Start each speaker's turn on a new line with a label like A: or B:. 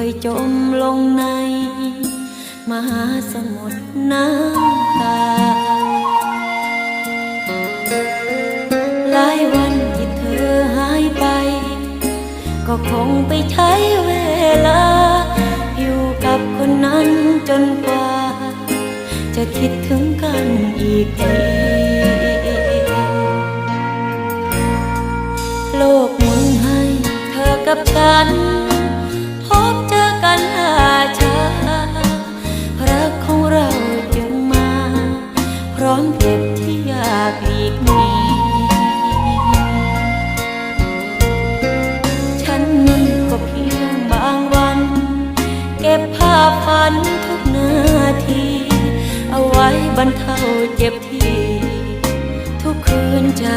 A: ยจมลงในมหาสมุทรน้ำตาหลายวันที่เธอหายไปก็คงไปใช้เวลาอยู่กับคนนั้นจนกว่าจะคิดถึงกันอีกทีโลกหมุนให้เธอกับฉันพบเจอกันช้ารักของเราจึงมาพร้อมเจ็บที่อยากหลีกหนีฉันนั้นก็เพียงบางวันเก็บภาพฝันทุกนาทีเอาไว้บรรเทาเจ็บที่ทุกคืนใจ